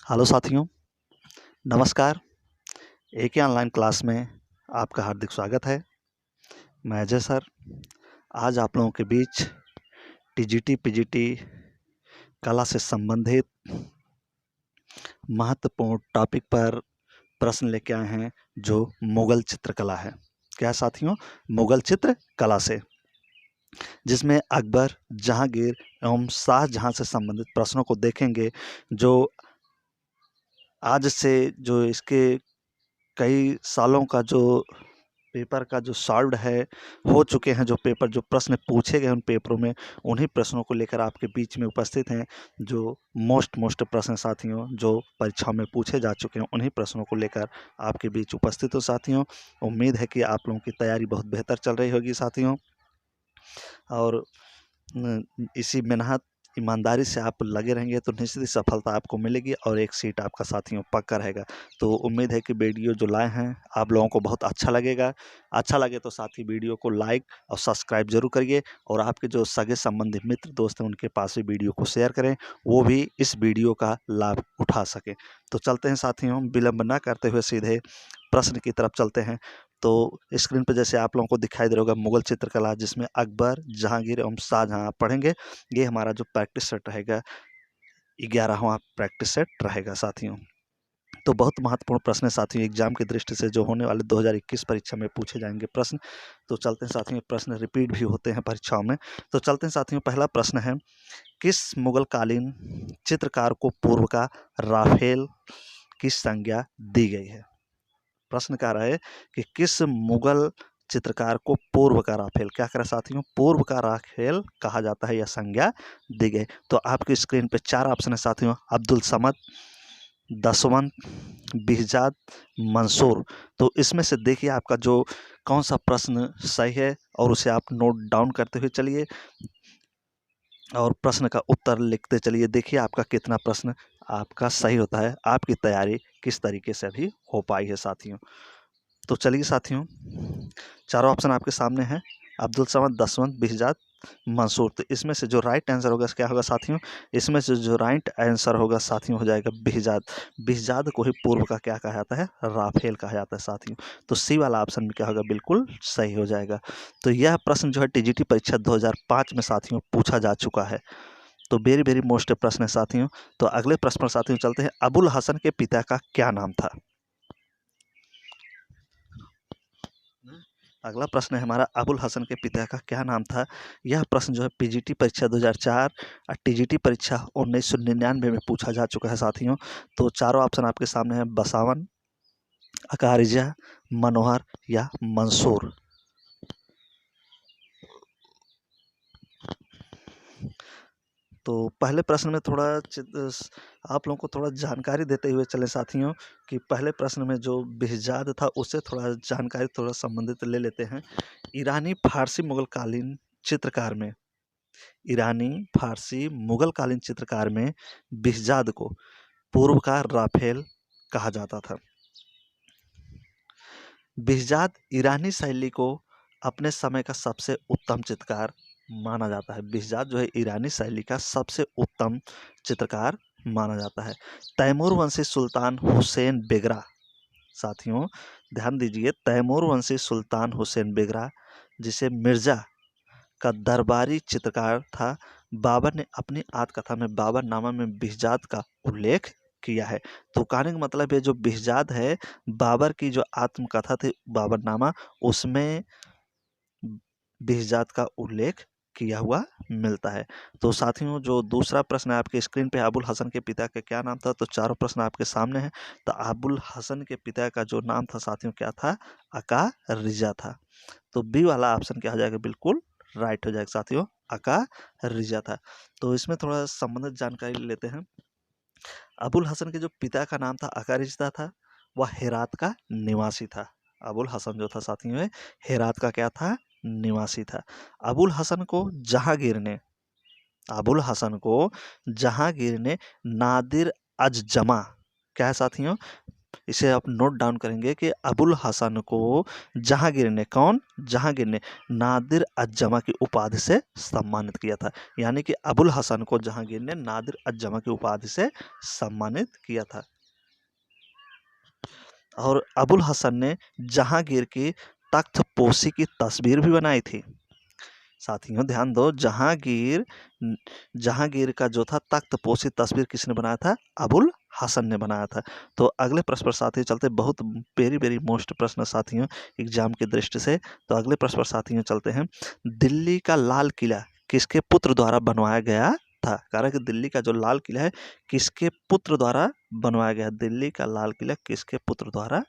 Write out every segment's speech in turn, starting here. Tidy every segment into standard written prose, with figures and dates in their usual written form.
Hello साथियों, नमस्कार। एक ही ऑनलाइन क्लास में आपका हार्दिक स्वागत है। मैं अजय सर आज आप लोगों के बीच टीजीटी पीजीटी कला से संबंधित महत्वपूर्ण टॉपिक पर प्रश्न लेके आए हैं जो मुगल चित्रकला है। क्या साथियों? मुगल चित्रकला से, जिसमें अकबर, जहांगीर एवं शाहजहां से संबंधित प्रश्नों को देखेंगे। जो आज से जो इसके कई सालों का जो पेपर का जो सॉल्व्ड है हो चुके हैं, जो पेपर जो प्रश्न पूछे गए उन पेपरों में, उन्हीं प्रश्नों को लेकर आपके बीच में उपस्थित हैं। जो मोस्ट प्रश्न साथियों जो परीक्षा में पूछे जा चुके हैं, उन्हीं प्रश्नों को लेकर आपके बीच उपस्थित हो साथियों। उम्मीद है कि आप लोगों की तैयारी बहुत बेहतर चल रही होगी साथियों, और इसी मेहनत ईमानदारी से आप लगे रहेंगे तो निश्चित ही सफलता आपको मिलेगी और एक सीट आपका साथियों पक्का रहेगा। तो उम्मीद है कि वीडियो जो लाए हैं आप लोगों को बहुत अच्छा लगेगा। अच्छा लगे तो साथ ही वीडियो को लाइक और सब्सक्राइब जरूर करिए, और आपके जो सगे संबंधी मित्र दोस्त हैं उनके पास भी वीडियो को शेयर करें, वो भी इस वीडियो का लाभ उठा सकें। तो चलते हैं साथियों, विलंब ना करते हुए सीधे प्रश्न की तरफ चलते हैं। तो स्क्रीन पर जैसे आप लोगों को दिखाई दे रहा होगा मुगल चित्रकला, जिसमें अकबर, जहांगीर एवं शाहजहां आप पढ़ेंगे। ये हमारा जो प्रैक्टिस सेट रहेगा, 11वां प्रैक्टिस सेट रहेगा साथियों। तो बहुत महत्वपूर्ण प्रश्न है साथियों, एग्जाम की दृष्टि से जो होने वाले 2021 परीक्षा में पूछे जाएंगे प्रश्न। तो चलते हैं साथियों, प्रश्न रिपीट भी होते हैं परीक्षाओं में। तो चलते हैं साथियों, पहला प्रश्न है, किस मुगल कालीन चित्रकार को पूर्व का राफेल की संज्ञा दी गई है? प्रश्न कह रहा है कि किस मुगल चित्रकार को पूर्व का राफेल, क्या करें साथियों, पूर्व का राफेल कहा जाता है, यह संज्ञा दी गई। तो आपकी स्क्रीन पे 4 ऑप्शन है साथियों, अब्दुल समद, दसवंत, बिहजाद, मंसूर। तो इसमें से देखिए आपका जो कौन सा प्रश्न सही है, और उसे आप नोट डाउन करते हुए चलिए और प्रश्न का उत्तर लिखते चलिए। देखिए आपका कितना प्रश्न आपका सही होता है, आपकी तैयारी किस तरीके से अभी हो पाई है साथियों। तो चलिए साथियों, चारों ऑप्शन आपके सामने हैं, अब्दुल समद, दसवंत, बिहजाद, मंसूर। तो इसमें से जो राइट आंसर होगा क्या होगा साथियों? इसमें से जो राइट आंसर होगा साथियों हो जाएगा बिहजाद। बिहजाद को ही पूर्व का क्या कहा जाता है? राफेल कहा जाता है साथियों। तो सी वाला ऑप्शन में क्या होगा? बिल्कुल सही हो जाएगा। तो यह प्रश्न जो है टीजीटी परीक्षा 2005 में साथियों पूछा जा चुका है। तो वेरी मोस्ट प्रश्न है साथियों। तो अगले प्रश्न पर साथियों चलते हैं, अबुल हसन के पिता का क्या नाम था? अगला प्रश्न है हमारा, अबुल हसन के पिता का क्या नाम था? यह प्रश्न जो है पीजीटी परीक्षा 2004 और टीजीटी परीक्षा 1999 में पूछा जा चुका है साथियों। तो चारों ऑप्शन आपके सामने हैं, बसावन, अकारिजा, मनोहर या मंसूर। तो पहले प्रश्न में थोड़ा आप लोगों को थोड़ा जानकारी देते हुए चले साथियों, कि पहले प्रश्न में जो बिहजाद था उससे थोड़ा जानकारी थोड़ा संबंधित ले लेते हैं। ईरानी फारसी मुगल कालीन चित्रकार में, ईरानी फारसी मुगल कालीन चित्रकार में बिहजाद को पूर्व का राफेल कहा जाता था। बिहजाद ईरानी शैली को अपने समय का सबसे उत्तम चित्रकार माना जाता है। बिहजाद जो है ईरानी शैली का सबसे उत्तम चित्रकार माना जाता है। तैमूर वंशी सुल्तान हुसैन बेगरा, साथियों ध्यान दीजिए, तैमूर वंशी सुल्तान हुसैन बेगरा, जिसे मिर्जा का दरबारी चित्रकार था, बाबर ने अपनी आत्मकथा में बाबरनामा में बिहजाद का उल्लेख किया है। तो कहने का मतलब है, जो बिहजाद है, बाबर की जो आत्मकथा थी बाबरनामा, उसमें बिहजाद का उल्लेख किया हुआ मिलता है। तो साथियों जो दूसरा प्रश्न है आपके स्क्रीन पे, अबुल हसन के पिता का क्या नाम था? तो चारों प्रश्न आपके सामने हैं। तो अबुल हसन के पिता का जो नाम था साथियों क्या था? अका रिजा था। तो बी वाला ऑप्शन क्या हो जाएगा? बिल्कुल राइट हो जाएगा साथियों, अका रिजा था। तो इसमें थोड़ा संबंधित जानकारी लेते हैं। अबुल हसन के जो पिता का नाम था अका रिजा था, वह हेरात का निवासी था। अबुल हसन जो था साथियों हेरात का क्या था? निवासी था। अबुल हसन को जहांगीर ने, अबुल हसन को जहांगीर ने नादिर अज जमा, क्या है साथियों? इसे आप नोट डाउन करेंगे कि अबुल हसन को जहांगीर ने, कौन, जहांगीर ने नादिर अज-जमा की उपाधि से सम्मानित किया था। यानी कि अबुल हसन को जहांगीर ने नादिर अज-जमा की उपाधि से सम्मानित किया था। और अबुल हसन ने जहांगीर की तख्त पोशी की तस्वीर भी बनाई थी। साथियों ध्यान दो, जहांगीर का जो था तख्त पोशी तस्वीर किसने बनाया था? अबुल हसन ने बनाया था। तो अगले प्रश्न पर साथियों चलते, बहुत वेरी वेरी मोस्ट प्रश्न साथियों एग्जाम की दृष्टि से। तो अगले प्रश्न पर साथियों चलते हैं, दिल्ली का लाल किला किसके पुत्र द्वारा बनवाया गया था? कारण कि दिल्ली का जो लाल किला है किसके पुत्र द्वारा बनवाया गया? दिल्ली का लाल किला किसके पुत्र द्वारा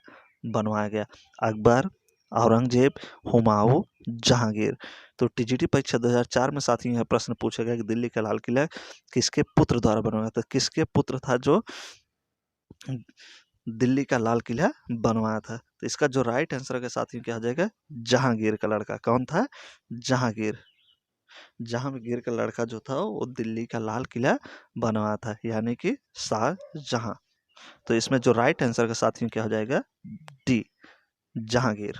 बनवाया गया? अकबर, औरंगजेब, हुमायूं, जहांगीर। तो टीजीटी परीक्षा 2004 में साथियों यह प्रश्न पूछा गया कि दिल्ली का लाल किला किसके पुत्र द्वारा बनवाया था? किसके पुत्र था जो दिल्ली का लाल किला बनवाया था? तो इसका जो राइट आंसर है साथियों क्या हो जाएगा? जहांगीर का लड़का। कौन था? जहांगीर। जहांगीर का लड़का जो था वो दिल्ली का लाल किला बनवाया था, यानी कि शाहजहां। तो इसमें जो राइट आंसर का साथियों क्या हो जाएगा? डी, जहांगीर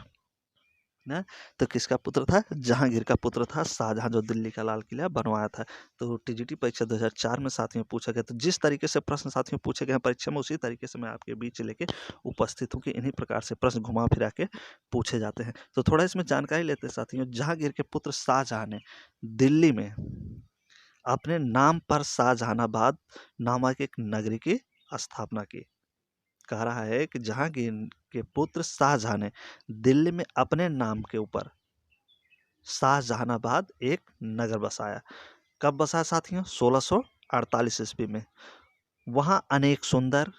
ना। तो किसका पुत्र था? जहांगीर का पुत्र था शाहजहां, जो दिल्ली का लाल किला बनवाया था। तो टीजीटी परीक्षा 2004 में साथियों पूछा गया। तो जिस तरीके से प्रश्न साथियों पूछे गए हैं परीक्षा में, उसी तरीके से मैं आपके बीच लेके उपस्थित हूँ कि इन्हीं प्रकार से प्रश्न घुमा फिरा के पूछे जाते हैं। तो थोड़ा इसमें जानकारी लेते हैं साथियों। जहांगीर के पुत्र शाहजहां ने दिल्ली में अपने नाम पर शाहजहानाबाद नामक एक नगरी की स्थापना की। कह रहा है कि जहांगीर के पुत्र शाहजहां ने दिल्ली में अपने नाम के ऊपर शाहजहानाबाद एक नगर बसाया। कब बसाया साथियों? 1648 ईस्वी में। वहां अनेक सुंदर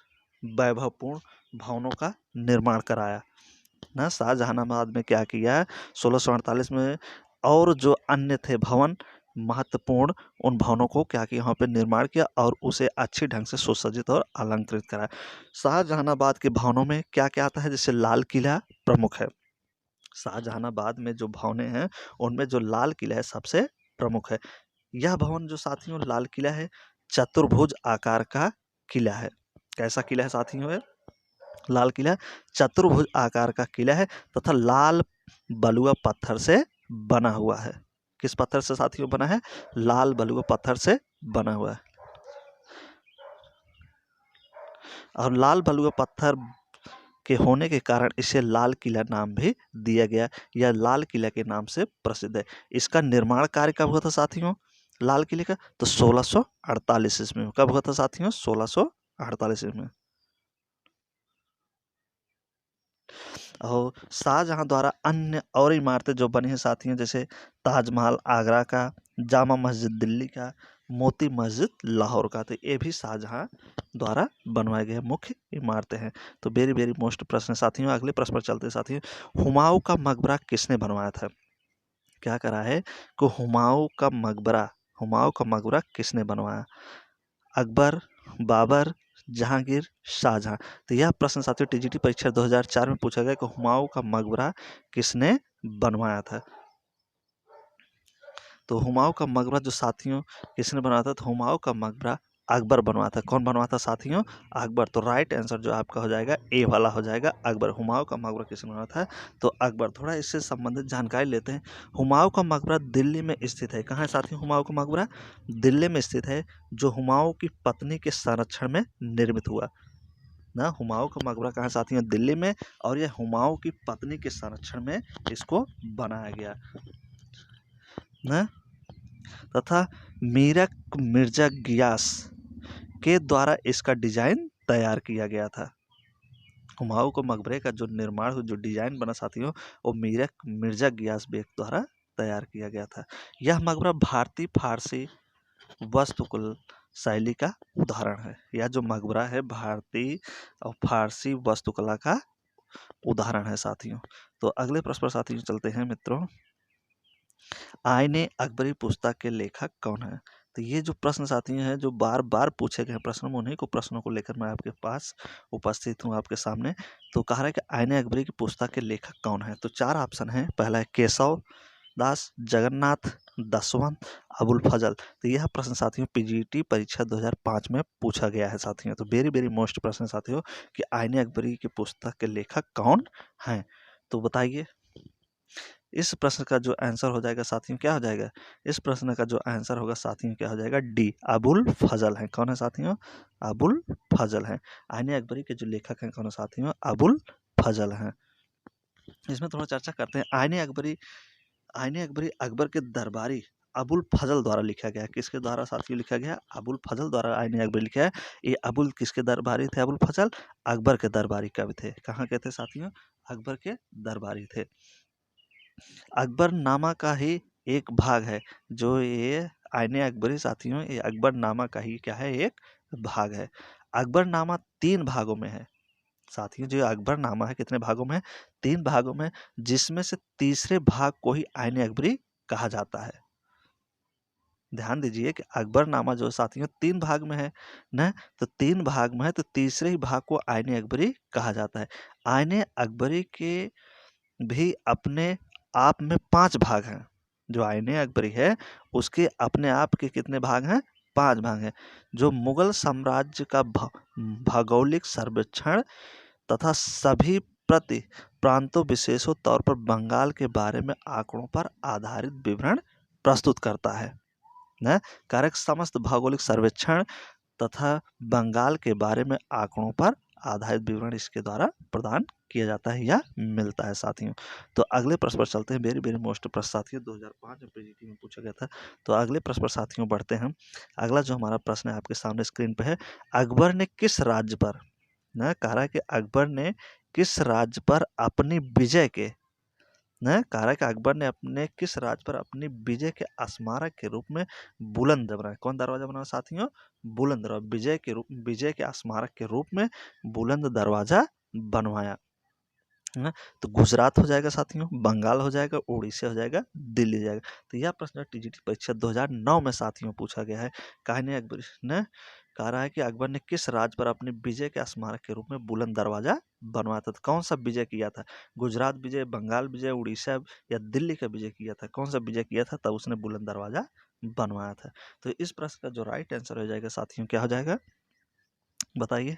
वैभवपूर्ण भवनों का निर्माण कराया ना। शाहजहानाबाद में क्या किया 1648 में, और जो अन्य थे भवन महत्वपूर्ण, उन भवनों को क्या किया, यहाँ पे निर्माण किया और उसे अच्छी ढंग से सुसज्जित और अलंकृत कराया। शाहजहानाबाद के भवनों में क्या क्या आता है? जैसे लाल किला प्रमुख है। शाहजहानाबाद में जो भवनें हैं उनमें जो लाल किला है सबसे प्रमुख है। यह भवन जो साथियों लाल किला है, चतुर्भुज आकार का किला है। कैसा किला है साथियों? लाल किला चतुर्भुज आकार का किला है तथा लाल बलुआ पत्थर से बना हुआ है। किस पत्थर से साथियों बना है? लाल बलुआ पत्थर से बना हुआ है। और लाल बलुआ पत्थर के होने के कारण इसे लाल किला नाम भी दिया गया। यह लाल किला के नाम से प्रसिद्ध है। इसका निर्माण कार्य कब हुआ था साथियों लाल किले का? तो 1648 ईस्वी में। कब हुआ था साथियों? 1648 ईस्वी में। और शाहजहां द्वारा अन्य और इमारतें जो बनी हैं साथियों, जैसे ताजमहल आगरा का, जामा मस्जिद दिल्ली का, मोती मस्जिद लाहौर का, तो ये भी शाहजहां द्वारा बनवाए गए मुख्य इमारतें हैं। तो वेरी वेरी मोस्ट प्रश्न साथियों। अगले प्रश्न पर चलते साथियों, हुमायूं का मकबरा किसने बनवाया था? क्या करा है कि हुमायूं का मकबरा किसने बनवाया? अकबर, बाबर, जहांगीर, शाहजहां। तो यह प्रश्न साथियों टीजीटी परीक्षा 2004 में पूछा गया कि हुमायूं का मकबरा किसने बनवाया था? तो हुमायूं का मकबरा जो साथियों किसने बनवाया था? तो हुमायूं का मकबरा अकबर बनवाया था। कौन बनवाया था साथियों? अकबर। तो राइट आंसर जो आपका हो जाएगा ए वाला हो जाएगा, अकबर। हुमायूं का मकबरा किसने बनवाया था? तो अकबर। थोड़ा इससे संबंधित जानकारी लेते हैं। हुमायूं का मकबरा दिल्ली में स्थित है। कहाँ है साथियों हुमायूं का मकबरा? दिल्ली में स्थित है, जो हुमायूं की पत्नी के संरक्षण में निर्मित हुआ ना। हुमायूं का मकबरा कहाँ साथियों? दिल्ली में। और यह हुमायूं की पत्नी के संरक्षण में इसको बनाया गया ना। तथा मीरक मिर्जा गियास के द्वारा इसका डिजाइन तैयार किया गया था। हुमायूं के मकबरे का जो निर्माण जो डिजाइन बना साथियों, वो मीरक मिर्जा गियास बेग द्वारा तैयार किया गया था। यह मकबरा भारतीय फारसी वास्तुकला शैली का उदाहरण है। यह जो मकबरा है भारतीय और फारसी वास्तुकला का उदाहरण है साथियों। तो अगले प्रश्न पर साथियों चलते हैं मित्रों, आईने अकबरी पुस्तक के लेखक कौन है? तो ये जो प्रश्न साथियों हैं जो बार बार पूछे गए प्रश्न में, उन्हीं को प्रश्नों को लेकर मैं आपके पास उपस्थित हूँ आपके सामने। तो कहा है कि आईने अकबरी की पुस्तक के लेखक कौन है? तो चार ऑप्शन है। पहला है केशव, दास, जगन्नाथ, दसवंत, अबुल फजल। तो यह प्रश्न साथियों पीजीटी परीक्षा 2005 में पूछा गया है साथियों। तो वेरी वेरी मोस्ट प्रश्न साथियों कि आईने अकबरी की पुस्तक के लेखक कौन हैं, तो बताइए। इस प्रश्न का जो आंसर हो जाएगा साथियों क्या हो जाएगा, इस प्रश्न का जो आंसर होगा साथियों क्या हो जाएगा, डी, अबुल फजल है। कौन है साथियों, अबुल फजल है। आईने अकबरी के जो लेखक हैं कौन है साथियों, अबुल फजल हैं। इसमें थोड़ा चर्चा करते हैं। आईने अकबरी अकबर के दरबारी अबुल फजल द्वारा लिखा गया है। किसके द्वारा साथियों लिखा गया, अबुल फजल द्वारा आईने अकबरी लिखा है। ये अबुल किसके दरबारी थे, अबुल फजल अकबर के दरबारी कवि थे। कहाँ के थे साथियों, अकबर के दरबारी थे। अकबरनामा का ही एक भाग है जो ये आईने अकबरी साथियों, ये अकबरनामा का ही क्या है, एक भाग है। अकबरनामा 3 भागों में है साथियों। जो अकबरनामा है कितने भागों में, 3 भागों में, जिसमें से तीसरे भाग को ही आईने अकबरी कहा जाता है। ध्यान दीजिए कि अकबरनामा जो साथियों 3 भाग में है ना, तो 3 भाग में है, तो तीसरे ही भाग को आईने अकबरी कहा जाता है। आईने अकबरी के भी अपने आप में 5 भाग हैं। जो आईने अकबरी है उसके अपने आप के कितने भाग हैं, 5 भाग हैं। जो मुगल साम्राज्य का भौगोलिक सर्वेक्षण तथा सभी प्रति प्रांतों विशेषों तौर पर बंगाल के बारे में आंकड़ों पर आधारित विवरण प्रस्तुत करता है न, कारक समस्त भौगोलिक सर्वेक्षण तथा बंगाल के बारे में आंकड़ों पर आधारित विवरण इसके द्वारा प्रदान किया जाता है या मिलता है साथियों। तो अगले प्रश्न पर चलते हैं। वेरी वेरी मोस्ट प्रश्न साथियों 2005 में पीजीटी में पूछा गया था। तो अगले प्रश्न पर साथियों बढ़ते हैं। अगला जो हमारा प्रश्न है आपके सामने स्क्रीन पे है, अकबर ने किस राज्य पर न, कह रहा है कि अकबर ने किस राज्य पर अपनी विजय के न, कह रहा है कि अकबर ने अपने किस राज्य पर अपनी विजय के स्मारक के रूप में बुलंद बनाया। कौन दरवाजा बनाया साथियों, बुलंद दरवाजा। विजय के स्मारक के रूप में बुलंद दरवाजा बनवाया है। तो गुजरात हो जाएगा साथियों, बंगाल हो जाएगा, उड़ीसा हो जाएगा, दिल्ली हो जाएगा। तो यह प्रश्न टीजीटी परीक्षा 2009 में साथियों पूछा गया है। कहने अकबर ने कह रहा है कि अकबर ने किस राज्य पर अपने विजय के स्मारक के रूप में बुलंद दरवाजा बनवाया था। तो कौन सा विजय किया था, गुजरात विजय, बंगाल विजय, उड़ीसा या दिल्ली का विजय किया था, कौन सा विजय किया था, तब उसने बुलंद दरवाजा बनवाया था। तो इस प्रश्न का जो राइट आंसर हो जाएगा साथियों क्या हो जाएगा, बताइए।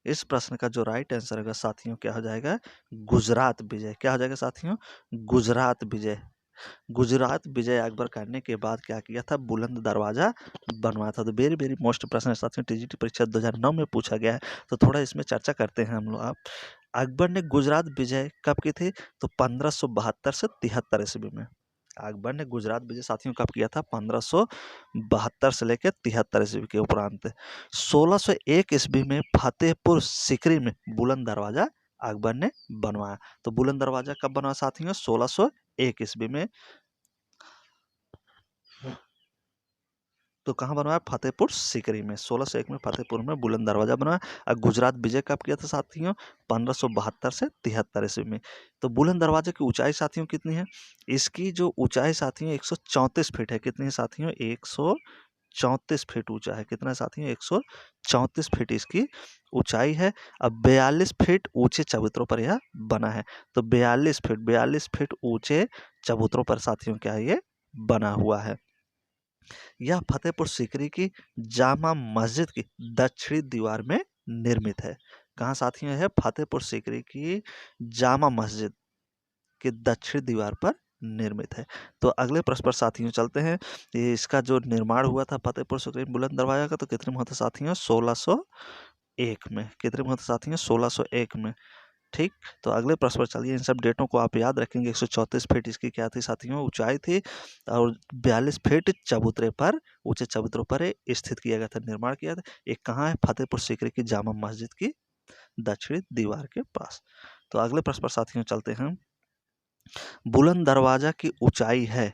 इस प्रश्न का जो राइट आंसर होगा साथियों क्या हो जाएगा, गुजरात विजय। क्या हो जाएगा साथियों, गुजरात विजय। गुजरात विजय अकबर करने के बाद क्या किया था, बुलंद दरवाजा बनवाया था। तो वेरी वेरी मोस्ट प्रश्न है साथियों, टीजीटी परीक्षा 2009 में पूछा गया है। तो थोड़ा इसमें चर्चा करते हैं हम लोग। आप अकबर ने गुजरात विजय कब की थी, तो 1572 से 73 ईस्वी में। अकबर ने गुजरात विजय साथियों कब किया था, 1572 से लेकर 73 ईस्वी के उपरांत। 1601 ईस्वी में फतेहपुर सीकरी में बुलंद दरवाजा अकबर ने बनवाया। तो बुलंद दरवाजा कब बनवाया साथियों, 1601 ईस्वी में। तो कहाँ बनवाया, फतेहपुर सीकरी में। 1601 में फतेहपुर में बुलंद दरवाजा बनवाया। और गुजरात विजय कब किया था साथियों, 1572 से 73 ईस्वी में। तो बुलंद दरवाजे की ऊंचाई साथियों कितनी है, इसकी जो ऊंचाई साथियों 134 फीट है। कितनी है साथियों, 134 फीट ऊंचा है। कितना साथियों, 134 फीट इसकी ऊंचाई है। अब 42 फीट ऊंचे चबूतरों पर यह बना है। तो 42 फीट ऊंचे चबूतरों पर साथियों क्या है, ये बना हुआ है। यह फतेहपुर सीकरी की जामा मस्जिद की दक्षिणी दीवार में निर्मित है। कहाँ साथियों है, फतेहपुर सीकरी की जामा मस्जिद के दक्षिण दीवार पर निर्मित है। तो अगले प्रश्न पर साथियों चलते हैं। ये इसका जो निर्माण हुआ था फतेहपुर सीकरी बुलंद दरवाजा का, तो कितने में हुआ था साथियों, 1601 में। कितने में हुआ था साथियों, 1601 में। ठीक। तो अगले प्रश्न पर चलिए, इन सब डेटों को आप याद रखेंगे। 134 फीट इसकी क्या थी साथियों, ऊंचाई थी, और 42 फीट चबूतरे पर, ऊंचे चबूतरों पर स्थित किया गया था, निर्माण किया था। एक कहाँ है, फतेहपुर सीकरी की जामा मस्जिद की दक्षिणी दीवार के पास। तो अगले प्रश्न पर साथियों चलते हैं। बुलंद दरवाजा की ऊंचाई है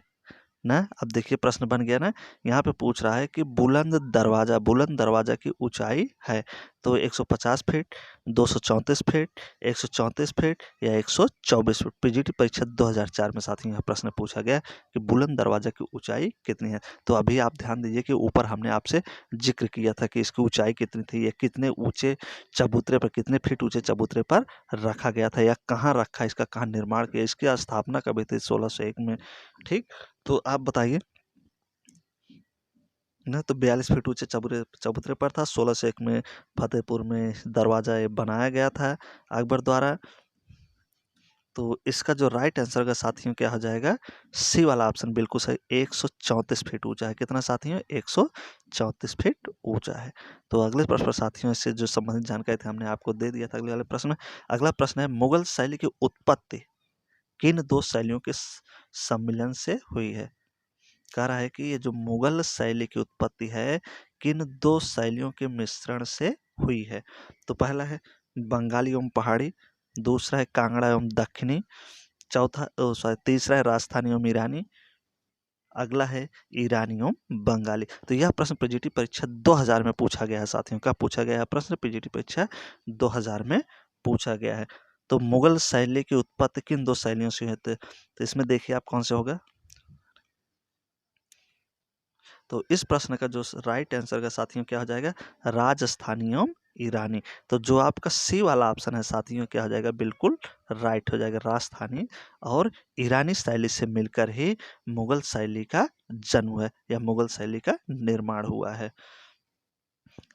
ना। अब देखिए प्रश्न बन गया ना, यहाँ पे पूछ रहा है कि बुलंद दरवाजा की ऊंचाई है तो 150 फीट, 234 फीट, 134 फीट या 124 फीट। पीजीटी परीक्षा 2004 में साथियों यह प्रश्न पूछा गया कि बुलंद दरवाजा की ऊंचाई कितनी है। तो अभी आप ध्यान दीजिए कि ऊपर हमने आपसे जिक्र किया था कि इसकी ऊंचाई कितनी थी, या कितने ऊंचे चबूतरे पर, कितने फीट ऊंचे चबूतरे पर रखा गया था, या कहाँ रखा, इसका कहाँ निर्माण किया, इसकी स्थापना कभी थी 1601 में। ठीक, तो आप बताइए ना। तो 42 फीट ऊंचे चबूतरे पर था। 1601 में फतेहपुर में दरवाजा ये बनाया गया था अकबर द्वारा। तो इसका जो राइट आंसर होगा साथियों क्या हो जाएगा, सी वाला ऑप्शन बिल्कुल सही, 134 फीट ऊंचा है। कितना साथियों, 134 फीट ऊंचा है। तो अगले प्रश्न पर साथियों इससे जो संबंधित जानकारी थी हमने आपको दे दिया था। अगले वाले प्रश्न में, अगला प्रश्न है मुगल शैली की उत्पत्ति किन दो शैलियों के सम्मिलन से हुई है। कह रहा है कि ये जो मुगल शैली की उत्पत्ति है किन दो शैलियों के मिश्रण से हुई है। तो पहला है बंगाली एवं पहाड़ी, दूसरा है कांगड़ा एवं दक्षिणी, तीसरा है राजस्थानी एवं ईरानी, अगला है ईरानी एवं बंगाली। तो यह प्रश्न पीजीटी परीक्षा 2000 में पूछा गया है साथियों। क्या पूछा गया है प्रश्न, पीजीटी परीक्षा 2000 में पूछा गया है। तो मुगल शैली की उत्पत्ति किन दो शैलियों से हुई है, तो इसमें देखिए आप कौन से होगा। तो इस प्रश्न का जो राइट आंसर का साथियों क्या हो जाएगा, राजस्थानी एवं ईरानी। तो जो आपका सी वाला ऑप्शन है साथियों क्या हो जाएगा, बिल्कुल राइट हो जाएगा। राजस्थानी और ईरानी शैली से मिलकर ही मुगल शैली का जन्म है या मुगल शैली का निर्माण हुआ है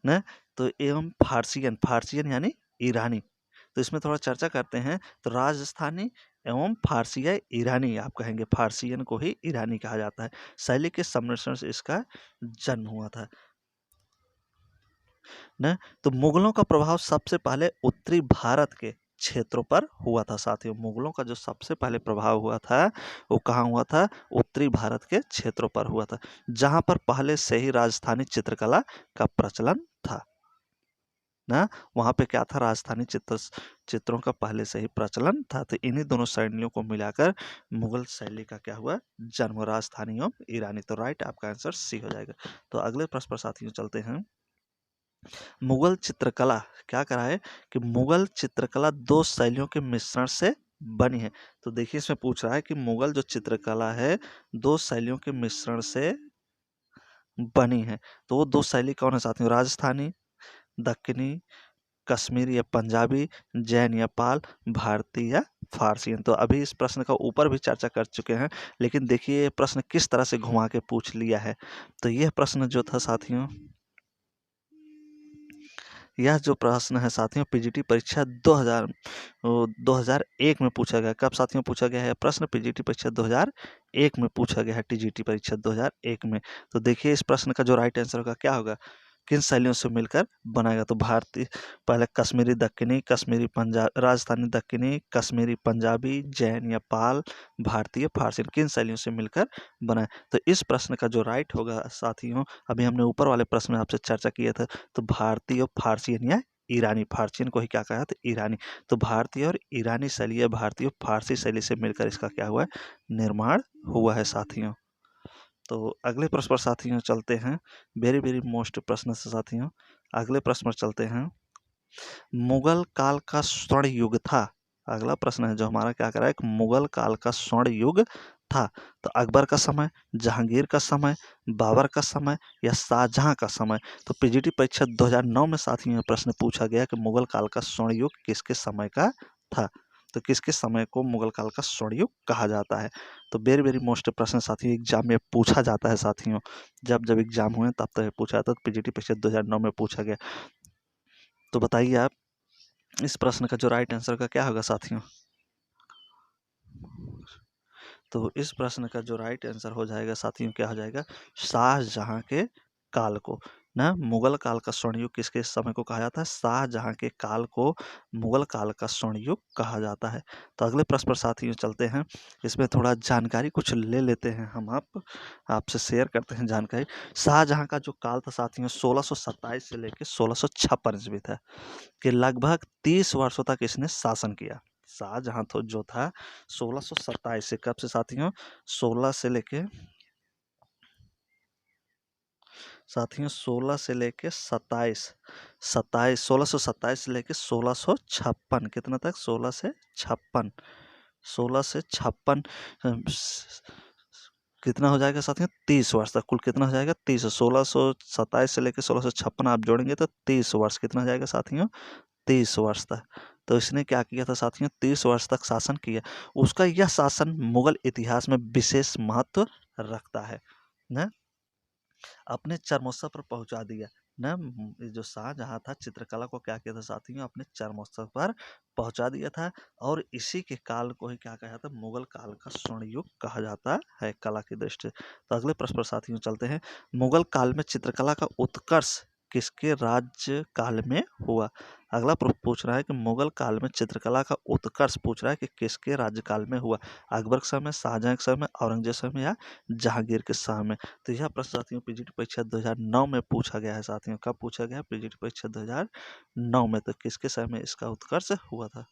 ना। तो एवं फारसियन यानी ईरानी। तो इसमें थोड़ा चर्चा करते हैं। तो राजस्थानी एवं फारसी या ईरानी, आप कहेंगे फारसियन को ही ईरानी कहा जाता है। शैली के सम्मिश्रण से इसका जन्म हुआ था ना। तो मुगलों का प्रभाव सबसे पहले उत्तरी भारत के क्षेत्रों पर हुआ था साथियों। मुगलों का जो सबसे पहले प्रभाव हुआ था वो कहाँ हुआ था, उत्तरी भारत के क्षेत्रों पर हुआ था, जहां पर पहले से ही राजस्थानी चित्रकला का प्रचलन था ना। वहाँ पे क्या था, राजस्थानी चित्रों का पहले से ही प्रचलन था। तो इन्हीं दोनों शैलियों को मिलाकर मुगल शैली का क्या हुआ, जन्म, राजस्थानी एवं ईरानी। तो राइट आपका आंसर सी हो जाएगा। तो अगले प्रश्न पर साथियों चलते हैं। मुगल चित्रकला क्या करा है कि मुगल चित्रकला दो शैलियों के मिश्रण से बनी है। तो देखिए इसमें पूछ रहा है कि मुगल जो चित्रकला है दो शैलियों के मिश्रण से बनी है। तो वो दो शैली कौन है साथियों, राजस्थानी, दक्कनी, कश्मीरी या पंजाबी, जैन या पाल, भारतीय या फारसियन। तो अभी इस प्रश्न का ऊपर भी चर्चा कर चुके हैं, लेकिन देखिए ये प्रश्न किस तरह से घुमा के पूछ लिया है। तो यह प्रश्न जो था साथियों, यह जो प्रश्न है साथियों पीजीटी परीक्षा 2001 में पूछा गया। कब साथियों पूछा गया है प्रश्न, पीजीटी परीक्षा 2001 में पूछा गया है, टीजीटी परीक्षा 2001 में। तो देखिए इस प्रश्न का जो राइट आंसर होगा क्या होगा, किन शैलियों से मिलकर बनाएगा। तो भारतीय, पहले कश्मीरी दक्कनी, कश्मीरी पंजाब, राजस्थानी दक्कनी, कश्मीरी पंजाबी, जैन या पाल, भारतीय फारसी, किन शैलियों से मिलकर बनाए। तो इस प्रश्न का जो राइट होगा साथियों, अभी हमने ऊपर वाले प्रश्न में आपसे चर्चा किया था, तो भारतीय फारसियन या ईरानी, फारसियन को ही क्या कहा था, ईरानी। तो भारतीय और ईरानी शैली या भारतीय फारसी शैली से मिलकर इसका क्या हुआ है, निर्माण हुआ है साथियों। तो अगले प्रश्न पर साथियों चलते हैं। वेरी वेरी मोस्ट प्रश्न से साथियों, अगले प्रश्न पर चलते हैं। मुगल काल का स्वर्ण युग था। अगला प्रश्न है जो हमारा क्या कर रहा है, कि मुगल काल का स्वर्ण युग था। तो अकबर का समय, जहांगीर का समय, बाबर का समय या शाहजहां का समय। तो पीजीटी परीक्षा 2009 में साथियों ये प्रश्न पूछा गया कि मुगल काल का स्वर्ण युग किसके समय का था। तो किसके समय को मुगल काल का स्वर्ण युग कहा जाता है। तो वेरी वेरी मोस्ट प्रश्न साथियों एग्जाम में पूछा जाता है साथियों, जब जब एग्जाम हुए तब तक पूछा जाता है। तो पीजीटी परीक्षा 2009 में पूछा गया। तो बताइए आप इस प्रश्न का जो राइट आंसर का क्या होगा साथियों। तो इस प्रश्न का जो राइट आंसर हो जाएगा साथियों क्या हो जाएगा, शाहजहां के काल को ना। मुगल काल का स्वर्ण युग किसके समय को कहा जाता है, शाहजहां के काल को मुगल काल का स्वर्ण युग कहा जाता है। तो अगले प्रश्न पर साथियों चलते हैं। इसमें थोड़ा जानकारी कुछ ले लेते हैं हम, आपसे शेयर करते हैं जानकारी। शाहजहां का जो काल था साथियों 1627 से लेकर 1656 ईस्वी था, कि लगभग 30 वर्षों तक इसने शासन किया। शाहजहां तो जो था 1627 से, कब से साथियों, 16 से लेके साथियों 16 से लेके 1627 से लेके 1656 कितना तक, 16 से 56 कितना हो जाएगा साथियों, 30 वर्ष तक। कुल कितना हो जाएगा, 30। 1627 से लेकर 1656 आप जोड़ेंगे तो 30 वर्ष कितना हो जाएगा साथियों, 30 वर्ष तक। तो इसने क्या किया था साथियों, 30 वर्ष तक शासन किया। उसका यह शासन मुगल इतिहास में विशेष महत्व रखता है ना, अपने चरमोत्सव पर पहुंचा दिया ना। ये जो शाहजहां था, चित्रकला को क्या किया था साथियों, अपने चरमोत्सव पर पहुंचा दिया था। और इसी के काल को ही क्या कहा जाता है, मुगल काल का स्वर्ण युग कहा जाता है कला की दृष्टि से। तो अगले प्रश्न पर साथियों चलते हैं। मुगल काल में चित्रकला का उत्कर्ष किसके राज्य काल में हुआ। अगला प्रश्न पूछ रहा है कि मुगल काल में चित्रकला का उत्कर्ष पूछ रहा है कि किसके राज्यकाल में हुआ। अकबर के समय, शाहजहां के समय, औरंगजेब के समय या जहांगीर के समय। तो यह प्रश्न साथियों पीजीटी परीक्षा 2009 में पूछा गया है साथियों। कब पूछा गया, पीजीटी परीक्षा 2009 में। तो किसके समय में इसका उत्कर्ष हुआ था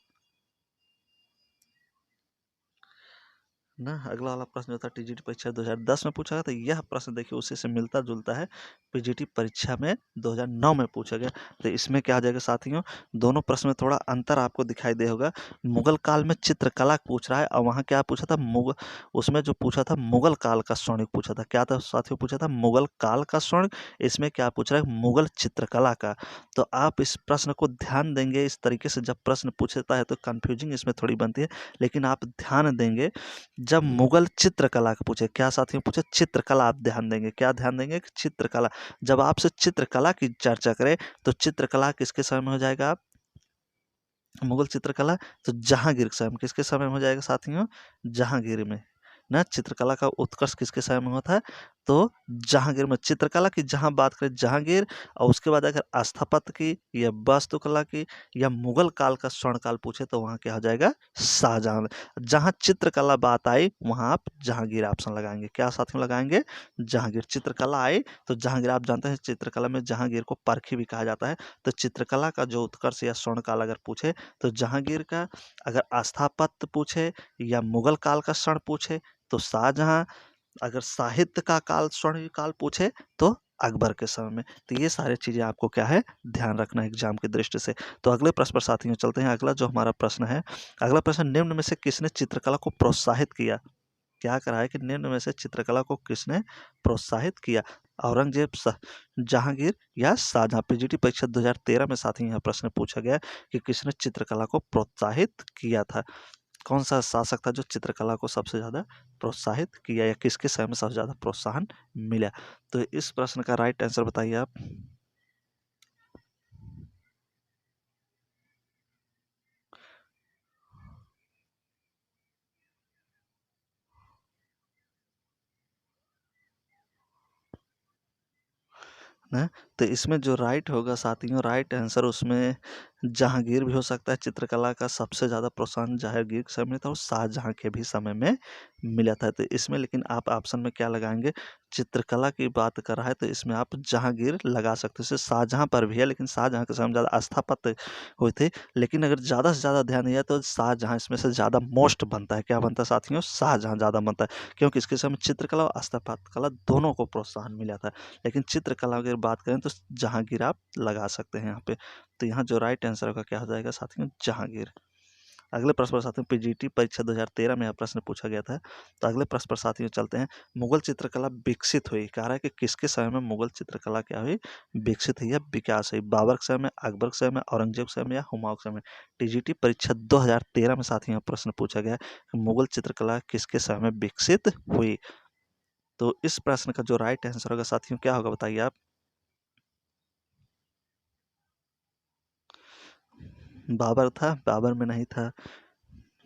ना। अगला वाला प्रश्न जो था टीजीटी परीक्षा 2010 में पूछा गया। तो यह प्रश्न देखिए उसी से मिलता जुलता है, पीजीटी परीक्षा में 2009 में पूछा गया। तो इसमें क्या आ जाएगा साथियों, दोनों प्रश्न में थोड़ा अंतर आपको दिखाई दे होगा। मुगल काल में चित्रकला पूछ रहा है और वहाँ क्या पूछा था, उसमें जो पूछा था मुगल काल का स्वर्ण युग पूछा था। क्या था साथियों, पूछा था मुगल काल का स्वर्ण। इसमें क्या पूछ रहा है, मुगल चित्रकला का। तो आप इस प्रश्न को ध्यान देंगे, इस तरीके से जब प्रश्न पूछता है तो कंफ्यूजिंग इसमें थोड़ी बनती है, लेकिन आप ध्यान देंगे जब मुगल चित्रकला का पूछे, क्या साथियों पूछे, चित्रकला, आप ध्यान देंगे, क्या ध्यान देंगे कि चित्रकला। जब आपसे चित्रकला की चर्चा करें तो चित्रकला किसके समय में हो जाएगा, आप मुगल चित्रकला तो जहांगीर के समय में। किसके समय में हो जाएगा साथियों, जहांगीर में ना। चित्रकला का उत्कर्ष किसके समय में होता है, तो जहांगीर में। चित्रकला की जहां बात करें जहांगीर, और उसके बाद अगर स्थापत्य की या वास्तुकला की या मुगल काल का स्वर्ण काल पूछे तो वहां क्या हो जाएगा, शाहजहां। जहां चित्रकला बात आई वहां आप जहांगीर ऑप्शन लगाएंगे। क्या साथियों लगाएंगे, जहांगीर। चित्रकला आई तो जहांगीर। आप जानते हैं चित्रकला में जहांगीर को परखी भी कहा जाता है। तो चित्रकला का जो उत्कर्ष या स्वर्ण काल अगर पूछे तो जहांगीर का, अगर स्थापत्य पूछे या मुगल काल का स्वर्ण पूछे तो शाहजहां, अगर साहित्य का काल, स्वर्ण काल पूछे तो अकबर के समय में। तो ये सारी चीजें आपको क्या है, ध्यान रखना एग्जाम की दृष्टि से। तो अगले प्रश्न पर साथियों चलते हैं। अगला जो हमारा प्रश्न है, अगला प्रश्न, निम्न में से किसने चित्रकला को प्रोत्साहित किया। क्या करा है कि निम्न में से चित्रकला को किसने प्रोत्साहित किया, औरंगजेब, जहांगीर या शाहजहां। पीजीटी परीक्षा 2013 में साथियों यह प्रश्न पूछा गया कि किसने चित्रकला को प्रोत्साहित किया था। कौन सा शासक था जो चित्रकला को सबसे ज्यादा प्रोत्साहित किया, या किसके समय में सबसे ज्यादा प्रोत्साहन मिला। तो इस प्रश्न का राइट आंसर बताइए आप। ना, तो इसमें जो राइट होगा साथियों, राइट आंसर उसमें जहांगीर भी हो सकता है। चित्रकला का सबसे ज़्यादा प्रोत्साहन जहांगीर के समय में था और शाहजहां के भी समय में मिला था। तो इसमें लेकिन आप ऑप्शन में क्या लगाएंगे, चित्रकला की बात कर रहा है तो इसमें आप जहांगीर लगा सकते हो। जैसे शाहजहां पर भी है, लेकिन शाहजहां के समय ज़्यादा स्थापत्य हुए थे। लेकिन अगर ज़्यादा से ज़्यादा ध्यान दिया तो शाहजहां इसमें से ज़्यादा मोस्ट बनता है। क्या बनता है साथियों, शाहजहां ज़्यादा बनता है, क्योंकि इसके समय चित्रकला और स्थापत्य कला दोनों को प्रोत्साहन मिला था। लेकिन चित्रकला अगर बात करें तो जहांगीर आप लगा सकते हैं यहाँ पे। तो यहाँ जो राइट आंसर होगा क्या हो जाएगा साथियों, जहांगीर। अगले प्रश्न पर साथियों, पीजीटी परीक्षा 2013 में यह प्रश्न पूछा गया था। तो अगले प्रश्न पर साथियों चलते हैं। मुगल चित्रकला विकसित हुई, कह रहा है कि किसके समय में मुगल चित्रकला क्या हुई, विकसित हुई या विकास हुई। बाबर के समय में, अकबर के समय में, औरंगजेब के समय में या हुमायूं के समय में। टीजीटी परीक्षा 2013 में साथियों प्रश्न पूछा गया कि मुगल चित्रकला किसके समय में विकसित हुई। तो इस प्रश्न का जो राइट आंसर होगा साथियों क्या होगा बताइए आप। बाबर था, बाबर में नहीं था।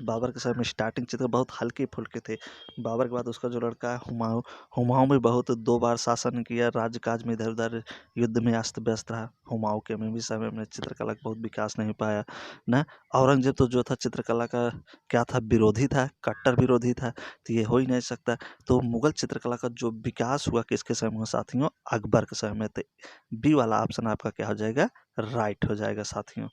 बाबर के समय में स्टार्टिंग चित्र बहुत हल्के फुल्के थे। बाबर के बाद उसका जो लड़का है हुमायूं, हुमायूं में बहुत 2 बार शासन किया, राज्यकाज में इधर उधर युद्ध में अस्त व्यस्त रहा। हुमायूं के में भी समय में चित्रकला का बहुत विकास नहीं पाया ना। औरंगजेब तो जो था चित्रकला का क्या था, विरोधी था, कट्टर विरोधी था। तो ये हो ही नहीं सकता। तो मुगल चित्रकला का जो विकास हुआ किसके समय में साथियों, अकबर के समय में। तो बी वाला ऑप्शन आपका क्या हो जाएगा, राइट हो जाएगा साथियों।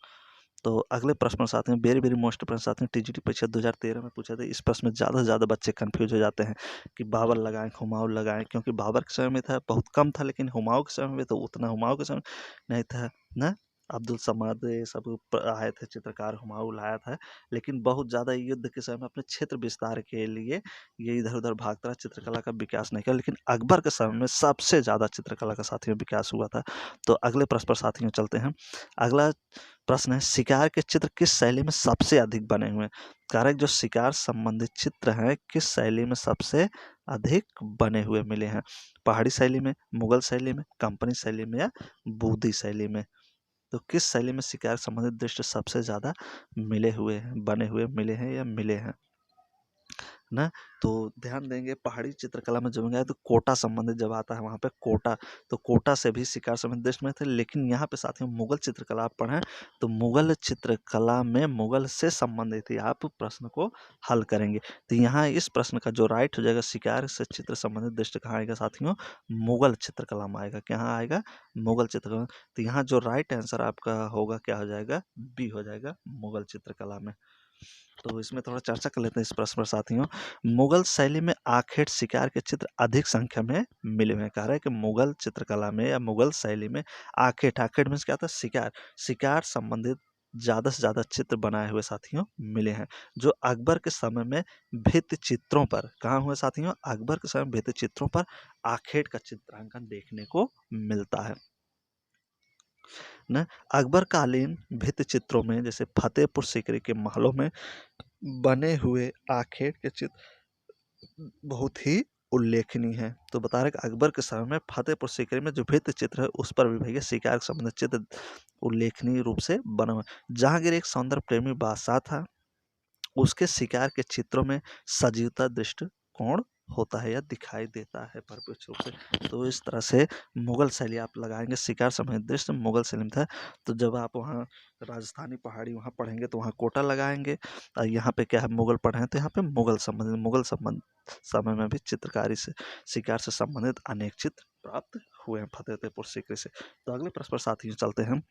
तो अगले प्रश्न साथियों, वेरी वेरी मोस्ट प्रश्न साथियों, टीजीटी परीक्षा 2013 में पूछा था। इस प्रश्न में ज़्यादा से ज़्यादा बच्चे कंफ्यूज हो जाते हैं कि बाबर लगाएं हुमायूं लगाएं, क्योंकि बाबर के समय में था बहुत कम था, लेकिन हुमायूं के समय में तो उतना हुमायूं के समय नहीं था ना। अब्दुल समद ये सब आए थे चित्रकार, हुमायूं लाया था, लेकिन बहुत ज़्यादा युद्ध के समय में अपने क्षेत्र विस्तार के लिए ये इधर उधर भागता रहा, चित्रकला का विकास नहीं किया। लेकिन अकबर के समय में सबसे ज़्यादा चित्रकला का साथियों विकास हुआ था। तो अगले प्रश्न पर साथियों चलते हैं। अगला प्रश्न है, शिकार के चित्र किस शैली में सबसे अधिक बने हुए हैं? कारक जो शिकार संबंधित चित्र हैं किस शैली में सबसे अधिक बने हुए मिले हैं? पहाड़ी शैली में, मुगल शैली में, कंपनी शैली में या बूदी शैली में? तो किस शैली में शिकार संबंधित दृश्य सबसे ज़्यादा मिले हुए हैं, बने हुए मिले हैं या मिले हैं ना। तो ध्यान देंगे पहाड़ी चित्रकला में जब गया तो कोटा संबंधित जब आता है वहाँ पे कोटा, तो कोटा से भी शिकार संबंधित दृश्य में थे। लेकिन यहाँ पे साथियों मुगल चित्रकला आप पढ़ें तो मुगल चित्रकला में मुगल से संबंधित ही आप प्रश्न को हल करेंगे। तो यहाँ इस प्रश्न का जो राइट हो जाएगा, शिकार से चित्र संबंधित दृश्य कहाँ आएगा साथियों? मुगल चित्रकला में आएगा। कहाँ आएगा? मुगल चित्रकला। तो यहाँ जो राइट आंसर आपका होगा क्या हो जाएगा? बी हो जाएगा, मुगल चित्रकला में। तो इसमें थोड़ा चर्चा कर लेते हैं इस प्रश्न पर साथियों। मुगल शैली में आखेट शिकार के चित्र अधिक संख्या में मिले हुए हैं। कह रहा है कि मुगल चित्रकला में या मुगल शैली में आखेट, आखेट मीन्स क्या था? शिकार, शिकार संबंधित ज़्यादा से ज़्यादा चित्र बनाए हुए साथियों मिले हैं, जो अकबर के समय में भित्ति चित्रों पर कहाँ हुए साथियों? अकबर के समय में भित्ति चित्रों पर आखेट का चित्रांकन देखने को मिलता है न। अकबर कालीन भित्ति चित्रों में जैसे फतेहपुर सीकरी के महलों में बने हुए आखेट के चित्र बहुत ही उल्लेखनीय है। तो बता रहे कि अकबर के समय में फतेहपुर सीकरी में जो भित्ति चित्र है उस पर भी भैया शिकार के संबंधित चित्र उल्लेखनीय रूप से बना हुआ। जहांगीर एक सौंदर्य प्रेमी बादशाह था, उसके शिकार के चित्रों में सजीवता दृष्टिकोण होता है या दिखाई देता है परिप्रेक्ष्य रूप से। तो इस तरह से मुगल शैली आप लगाएंगे, शिकार संबंधित दृश्य मुगल शैली में था। तो जब आप वहाँ राजस्थानी पहाड़ी वहाँ पढ़ेंगे तो वहाँ कोटा लगाएंगे, और यहाँ पे क्या है मुगल पढ़े हैं तो यहाँ पे मुगल संबंध समय में भी चित्रकारी से शिकार से संबंधित अनेक चित्र प्राप्त हुए हैं फतेहपुर सीकरी से। तो अगले प्रश्न पर साथियों चलते हैं।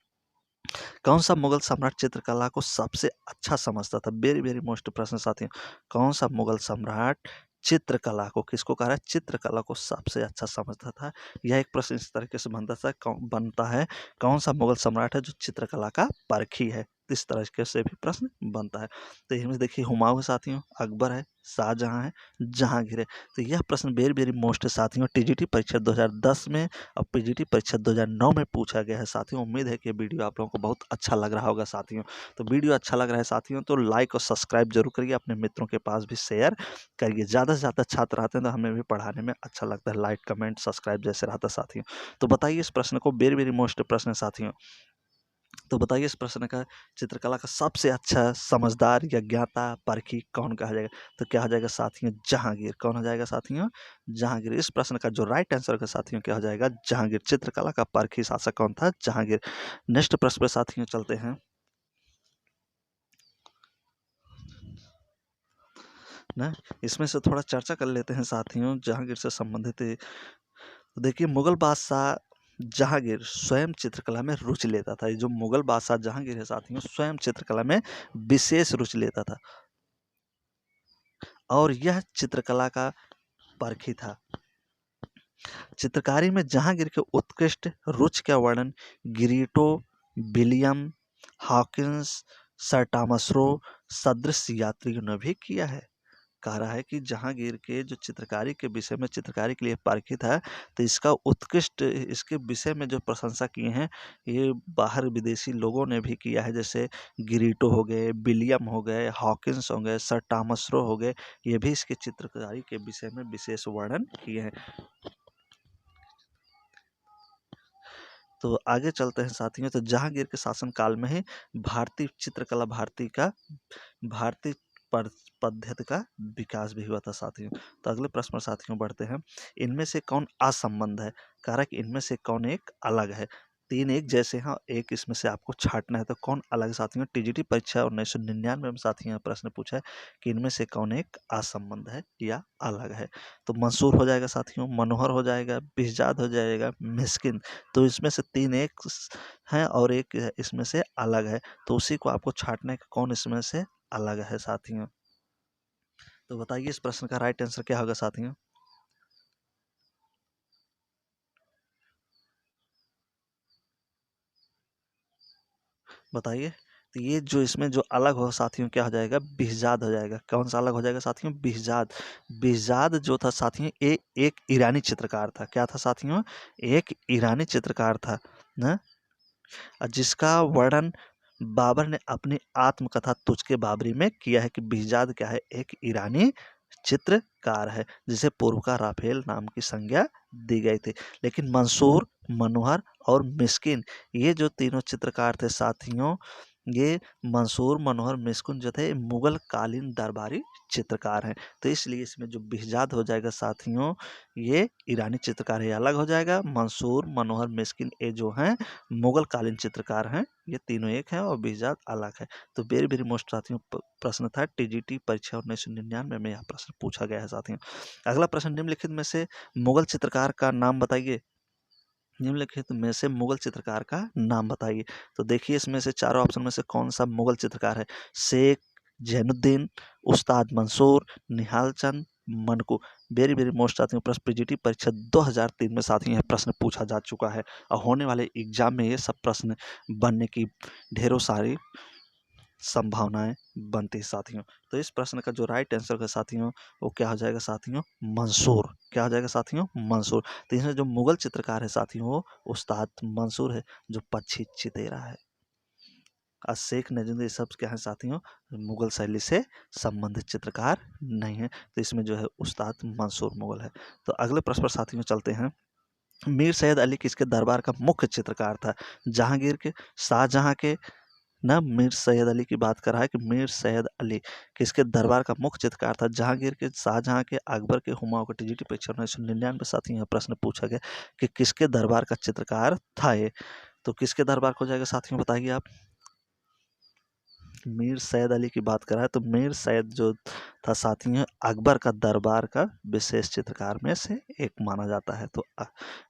कौन सा मुगल सम्राट चित्रकला को सबसे अच्छा समझता था? वेरी वेरी मोस्ट प्रश्न साथियों, कौन सा मुगल सम्राट चित्रकला को, किसको कह रहा है? चित्रकला को सबसे अच्छा समझता था। यह एक प्रश्न इस तरीके से बनता है, कौन सा मुगल सम्राट है जो चित्रकला का परखी है? इस तरीके से भी प्रश्न बनता है। तो इसमें देखिए हुमायूं साथियों, अकबर है, शाहजहां है, जहांगीर है। तो यह प्रश्न वेरी वेरी मोस्ट है साथियों, टीजीटी परीक्षा 2010 में और पीजीटी परीक्षा 2009 में पूछा गया है साथियों। उम्मीद है कि वीडियो आप लोगों को बहुत अच्छा लग रहा होगा साथियों। तो वीडियो अच्छा लग रहा है साथियों तो लाइक और सब्सक्राइब जरूर करिए, अपने मित्रों के पास भी शेयर करिए। ज़्यादा से ज़्यादा छात्र आते हैं तो हमें भी पढ़ाने में अच्छा लगता है, लाइक कमेंट सब्सक्राइब जैसे रहता है साथियों। तो बताइए इस प्रश्न को, वेरी वेरी मोस्ट प्रश्न है साथियों। तो बताइए इस प्रश्न का चित्रकला का सबसे अच्छा समझदार या ज्ञाता परखी कौन कहा जाएगा? तो क्या हो जाएगा साथियों? जहांगीर। कौन हो जाएगा साथियों? जहांगीर। इस प्रश्न का जो राइट आंसर का साथियों क्या हो जाएगा? जहांगीर। चित्रकला का परखी शासक कौन था? जहांगीर। नेक्स्ट प्रश्न पर साथियों चलते हैं ना, इसमें से थोड़ा चर्चा कर लेते हैं साथियों जहांगीर से संबंधित। तो देखिए मुगल बादशाह जहांगीर स्वयं चित्रकला में रुचि लेता था। ये जो मुगल बादशाह जहांगीर है साथियों स्वयं चित्रकला में विशेष रुचि लेता था, और यह चित्रकला का परखी था। चित्रकारी में जहांगीर के उत्कृष्ट रुचि का वर्णन गिरीटो, William Hawkins, sir Thomas Roe सदृश यात्रियों ने भी किया है। कह रहा है कि जहांगीर के जो चित्रकारी के विषय में चित्रकारी के लिए पारखी था, तो इसका उत्कृष्ट इसके विषय में जो प्रशंसा किए हैं ये बाहर विदेशी लोगों ने भी किया है। जैसे गिरीटो हो गए, विलियम हो गए, हॉकिंस हो गए, सर टॉमस रो हो गए, ये भी इसके चित्रकारी के विषय में विशेष वर्णन किए हैं। तो आगे चलते हैं साथियों। तो जहांगीर के शासनकाल में ही भारतीय चित्रकला भारतीय पद्धति का विकास भी हुआ था साथियों। तो अगले प्रश्न पर साथियों बढ़ते हैं। इनमें से कौन असंबद्ध है? कारक इनमें से कौन एक अलग है? तीन एक जैसे हैं, एक इसमें से आपको छांटना है। तो कौन अलग साथियों? टीजीटी परीक्षा 1999 में साथियों प्रश्न पूछा है कि इनमें से कौन एक असंबद्ध है या अलग है। तो मंसूर हो जाएगा साथियों, मनोहर हो जाएगा, बिहजाद हो जाएगा, मिस्किन। तो इसमें से तीन एक हैं और एक इसमें से अलग है, तो उसी को आपको छांटना है कि कौन इसमें से अलग है साथियों। तो बताइए इस प्रश्न का राइट आंसर क्या होगा साथियों? बताइए। तो ये जो इसमें जो अलग हो साथियों क्या हो जाएगा? बिहजाद हो जाएगा। कौन सा अलग हो जाएगा साथियों? बिहजाद। बिहजाद जो था साथियों एक ईरानी चित्रकार था। क्या था साथियों? एक ईरानी चित्रकार था ना, जिसका वर्णन बाबर ने अपनी आत्मकथा तुझ के बाबरी में किया है कि बिहजाद क्या है? एक ईरानी चित्रकार है जिसे पूर्व का राफेल नाम की संज्ञा दी गई थी। लेकिन मंसूर, मनोहर और मिस्किन, ये जो तीनों चित्रकार थे साथियों, ये मंसूर, मनोहर, मिस्किन जो थे मुगल कालीन दरबारी चित्रकार हैं। तो इसलिए इसमें जो बिहजाद हो जाएगा साथियों, ये ईरानी चित्रकार है, अलग हो जाएगा। मंसूर, मनोहर, मिस्किन ये जो हैं मुगल कालीन चित्रकार हैं, ये तीनों एक हैं और बिहजाद अलग है। तो वेरी वेरी मोस्ट साथियों प्रश्न था टीजीटी परीक्षा 1999 में यह प्रश्न पूछा गया है साथियों। अगला प्रश्न, निम्नलिखित में से मुगल चित्रकार का नाम बताइए। निम्नलिखित में से मुगल चित्रकार का नाम बताइए। तो देखिए इसमें से चारों ऑप्शन में से कौन सा मुगल चित्रकार है? शेख जैनुद्दीन, उस्ताद Mansoor, Nihal Chand, मनकू। Very very most साथियों प्रश्न पीजीटी परीक्षा 2003 में साथियों यह प्रश्न पूछा जा चुका है और होने वाले एग्जाम में ये सब प्रश्न बनने की ढेरों सारी संभावनाएं बनती है साथियों। तो इस प्रश्न का जो राइट आंसर है साथियों, वो क्या हो जाएगा साथियों? मंसूर। क्या हो जाएगा साथियों? मंसूर। तो इसमें जो मुगल चित्रकार है साथियों, वो उस्ताद मंसूर है, जो पक्षी चितेरा है। और शेख नजीमुद्दीन ये सब क्या है साथियों? मुगल शैली से संबंधित चित्रकार नहीं है। तो इसमें जो है उस्ताद मंसूर मुगल है। तो अगले प्रश्न पर साथियों चलते हैं। मीर सैयद अली किसके दरबार का मुख्य चित्रकार था? जहांगीर के, शाहजहां के ना, मीर सैयद अली की बात कर रहा है कि मीर सैयद अली किसके दरबार का मुख्य चित्रकार था? जहांगीर के, शाहजहां के, अकबर के, हुमायूं के। टीजीटी परीक्षा 1999 साथियों यह प्रश्न पूछा गया कि किसके दरबार का चित्रकार था ये। तो किसके दरबार को जाएगा साथियों? बताइए आप। मीर सैयद अली की बात कर रहा है, तो मीर सैयद जो था साथियों अकबर का दरबार का विशेष चित्रकार में से एक माना जाता है। तो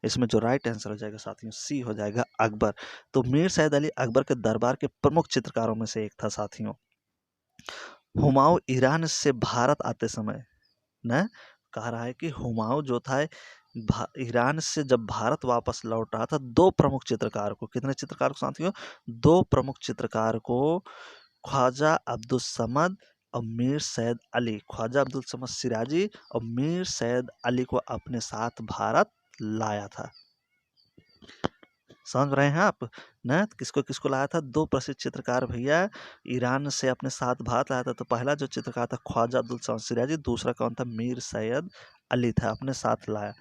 इसमें जो राइट आंसर हो जाएगा साथियों, सी हो जाएगा अकबर। तो मीर सैयद अली अकबर के दरबार के प्रमुख चित्रकारों में से एक था साथियों। हुमायूं ईरान से भारत आते समय न, कह रहा है कि हुमायूं जो था ईरान से जब भारत वापस लौट रहा था, दो प्रमुख चित्रकार को, कितने चित्रकार को साथियों? दो प्रमुख चित्रकार को, ख्वाजा अब्दुल समद और मीर सैयद अली, ख्वाजा अब्दुल समद सिराजी और मीर सैयद अली को अपने साथ भारत लाया था। समझ रहे हैं आप न? किसको किसको लाया था? दो प्रसिद्ध चित्रकार भैया ईरान से अपने साथ भारत लाया था। तो पहला जो चित्रकार था ख्वाजा अब्दुल समद सिराजी, दूसरा कौन था? मीर सैयद अली था, अपने साथ लाया।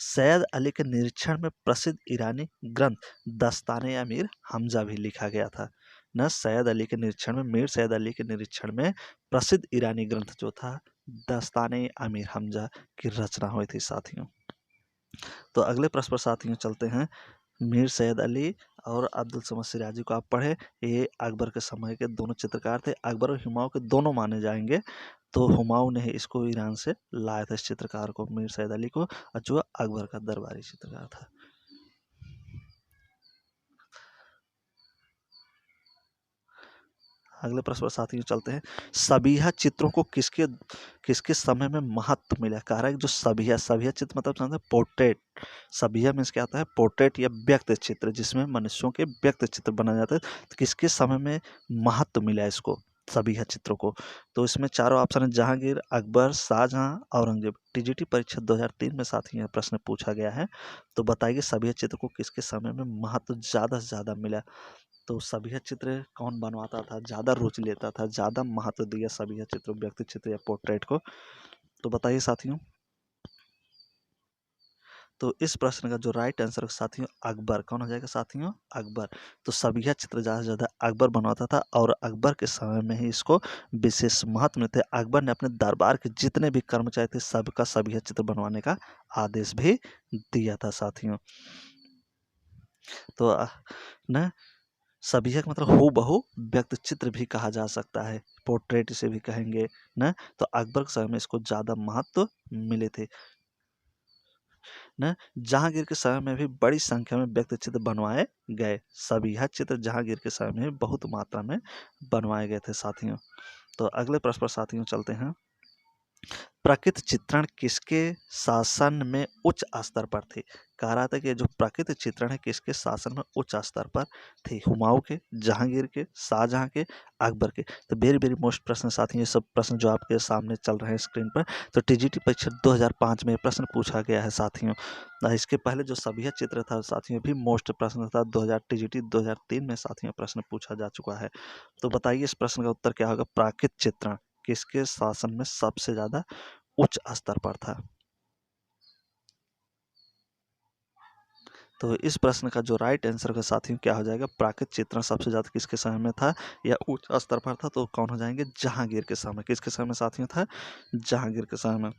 सैयद अली के निरीक्षण में प्रसिद्ध ईरानी ग्रंथ दस्ताने अमीर हमजा भी लिखा गया था न। सैयद अली के निरीक्षण में, मीर सैयद अली के निरीक्षण में प्रसिद्ध ईरानी ग्रंथ जो था दस्ताने अमीर हमजा की रचना हुई थी साथियों। तो अगले प्रश्न पर साथियों चलते हैं। मीर सैयद अली और अब्दुल समद सिराजी को आप पढ़े, ये अकबर के समय के दोनों चित्रकार थे। अकबर और हुमायूं के दोनों माने जाएंगे। तो हुमायूं ने इसको ईरान से लाया था, इस चित्रकार को, मीर सैयद अली को, और जो अकबर का दरबारी चित्रकार था। अगले प्रश्न पर साथियों चलते हैं। सबिया चित्रों को किसके किसके समय में महत्व मिला? कह रहा है जो सबिया, सबिया चित्र मतलब समझते हैं पोर्ट्रेट। सबिया मीन्स क्या आता है? पोर्ट्रेट या व्यक्त चित्र, जिसमें मनुष्यों के व्यक्त चित्र बनाए जाते हैं। तो किसके समय में महत्व मिला इसको, सबिया चित्रों को? तो इसमें चारों ऑप्शन है, जहांगीर, अकबर, शाहजहां, औरंगजेब। टीजीटी परीक्षा 2003 में साथियों यह प्रश्न पूछा गया है। तो बताइए सबिया चित्र को किसके समय में महत्व ज़्यादा से ज़्यादा मिला? तो सबिया चित्र कौन बनवाता था, ज़्यादा रुचि लेता था, ज़्यादा महत्व दिया सबिया चित्र, व्यक्ति चित्र या पोर्ट्रेट को? तो बताइए साथियों। तो इस प्रश्न का जो राइट आंसर है साथियों अकबर। कौन हो जाएगा साथियों? अकबर। तो सबिया चित्र ज़्यादा से ज़्यादा अकबर बनवाता था और अकबर के समय में ही इसको विशेष महत्व मिलते। अकबर ने अपने दरबार के जितने भी कर्मचारी थे सबका सबिया चित्र बनवाने का आदेश भी दिया था साथियों। तो न सबिया का मतलब हूबहू व्यक्त चित्र भी कहा जा सकता है, पोर्ट्रेट इसे भी कहेंगे न। तो अकबर के समय में इसको ज़्यादा महत्व मिले थे न। जहांगीर के समय में भी बड़ी संख्या में व्यक्त चित्र बनवाए गए। सबिया चित्र जहांगीर के समय में बहुत मात्रा में बनवाए गए थे साथियों। तो अगले प्रश्न पर साथियों चलते हैं। प्रकृति चित्रण किसके शासन में उच्च स्तर पर थी? कह रहा था कि जो प्रकृति चित्रण है किसके शासन में उच्च स्तर पर थी? हुमायूं के, जहांगीर के, शाहजहां के, अकबर के? तो वेरी वेरी मोस्ट प्रश्न साथियों, ये सब प्रश्न जो आपके सामने चल रहे हैं स्क्रीन पर। तो टीजीटी परीक्षा 2005 में प्रश्न पूछा गया है साथियों। इसके पहले जो सबिया चित्र था साथियों भी मोस्ट प्रश्न था। 2000 टीजीटी 2003 में साथियों प्रश्न पूछा जा चुका है। तो बताइए इस प्रश्न का उत्तर क्या होगा? प्राकृत चित्रण किसके शासन में सबसे ज्यादा उच्च स्तर पर था? तो इस प्रश्न का जो राइट आंसर का साथियों क्या हो जाएगा? प्राकृत चित्रण सबसे ज्यादा किसके समय में था या उच्च स्तर पर था? तो कौन हो जाएंगे? जहांगीर के समय। किसके समय में साथियों था? जहांगीर के समय में।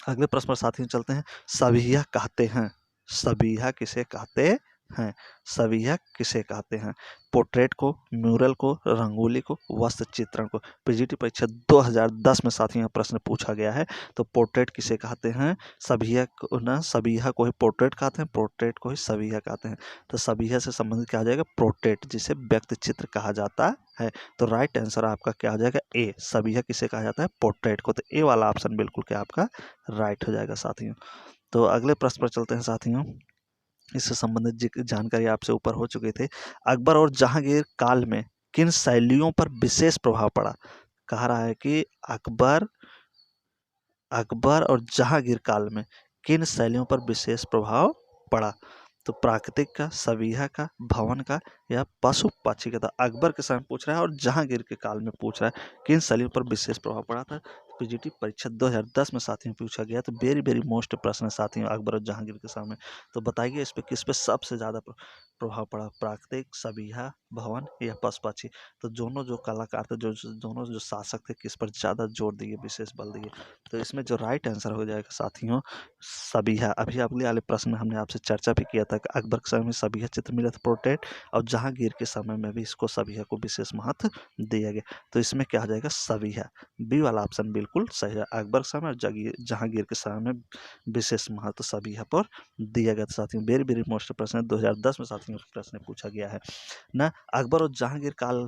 अगले प्रश्न पर साथियों चलते हैं। सबिया कहते हैं, सबिया किसे कहते हैं? सबिया किसे कहते हैं? पोर्ट्रेट को, म्यूरल को, रंगोली को, वस्त्र चित्रण को? पीजीटी परीक्षा 2010 में साथियों प्रश्न पूछा गया है। तो पोर्ट्रेट किसे कहते हैं? सबिया को ना, सबिया को ही पोर्ट्रेट कहते हैं, पोर्ट्रेट को ही सबिया कहते हैं। तो सबिया से संबंधित क्या आ जाएगा? पोर्ट्रेट, जिसे व्यक्ति चित्र कहा जाता है। तो राइट आंसर आपका क्या हो जाएगा? ए, सबिया किसे कहा जाता है? पोर्ट्रेट को। तो ए वाला ऑप्शन बिल्कुल क्या आपका राइट हो जाएगा साथियों। तो अगले प्रश्न पर चलते हैं साथियों। इससे संबंधित जानकारी आपसे ऊपर हो चुके थे। अकबर और जहांगीर काल में किन शैलियों पर विशेष प्रभाव पड़ा? कह रहा है कि अकबर अकबर और जहांगीर काल में किन शैलियों पर विशेष प्रभाव पड़ा? तो प्राकृतिक का, सबिया का, भवन का या पशु पक्षी का? था अकबर के समय पूछ रहा है और जहांगीर के काल में पूछ रहा है किन शैलियों पर विशेष प्रभाव पड़ा था। पीजीटी परीक्षा 2010 में साथियों पूछा गया। तो वेरी वेरी मोस्ट प्रश्न है साथियों अकबर और जहांगीर के समय। तो बताइए इस पे किस पे सबसे ज्यादा प्रभाव पड़ा? प्राकृतिक, सबिया, भवन या पशु पक्षी? तो दोनों जो कलाकार थे, दोनों जो शासक थे, किस पर ज्यादा जोर दिए, विशेष बल दिए? तो इसमें जो राइट आंसर हो जाएगा साथियों सबिया। अभी अगले वाले प्रश्न में हमने आपसे चर्चा भी किया था कि अकबर के समय में सबिया चित्र मिला था पोर्ट्रेट, और जहांगीर के समय में भी इसको सबिया को विशेष महत्व दिया गया। तो इसमें क्या हो जाएगा? सबिया। बी वाला ऑप्शन बिल्कुल सही है। अकबर के समय और जहांगीर के समय में विशेष महत्व सबिया पर दिया गया था साथियों। वेरी वेरी मोस्ट प्रश्न 2010 में साथियों प्रश्न पूछा गया है ना। अकबर और जहांगीर काल